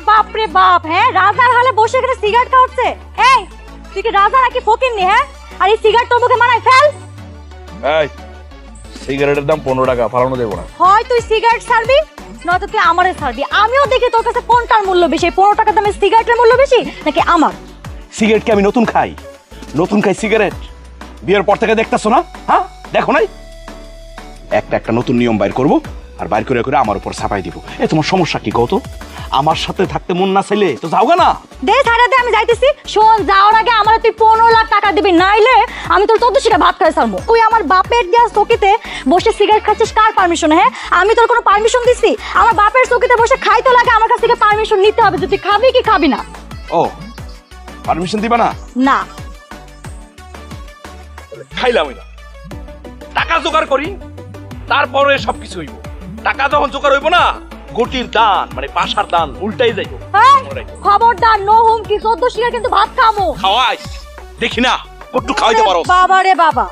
বাপ রে বাপ, হ্যাঁ রাজার হালে বসে এখানে সিগারেট খাওয়াচ্ছে। এই তুই কি রাজা নাকি ফকিন্নি? হ্যাঁ, আর এই সিগারেট তোর মুখে মানায়? ফেল। এই সিগারেটের দাম 15 টাকা, ফালানো দেবো না। হয় তুই সিগারেট ছাড়বি, নয়তো তুই আমারে ছাড়বি। আমিও দেখি তোর কাছে কোনটার মূল্য বেশি, 15 টাকা দামের সিগারেটের মূল্য বেশি নাকি আমার। সিগারেট কি আমি নতুন খাই? নতুন খাই সিগারেট? বিয়ের পর থেকে দেখতেছো না? হ্যাঁ দেখো নাই? একটা নতুন নিয়ম বাইর করব, আর বাইর করে করে আমার উপর চাপাই দিব। এ তোমার সমস্যা কি কত? আমার সাথে থাকতে মন না চাইলে তো যাওগা না। দে ছাড়া দে, আমি যাইতেছি। শোন, যাওয়ার আগে আমার তুই 15 লাখ টাকা দিবি, নাইলে আমি তোর 1400 ভাত খাই ছাড়বো। তুই আমার বাপের দেয়া চকিতে বসে সিগারেট খাচ্ছিস কার পারমিশন? হ্যাঁ, আমি তোর কোনো পারমিশন দিছি? আমার বাপের চকিতে বসে খাইতে লাগে, আমার কাছ থেকে পারমিশন নিতে হবে যে তুই খাবি কি খাবি না। ও পারমিশন দিবা না? না খাইলাম না। টাকা জোগাড় করি, তারপরে সবকিছু হইব। টাকা যখন জোগাড় হইব না, গটির দান মানে পাশার দান উল্টাই যাইব। খবরদার, নো হুমকি। 1400 কিন্তু ভাত খামো। খাওয়াইস দেখি না কট্টু খাওয়াইতে পারো। বাবা রে বাবা,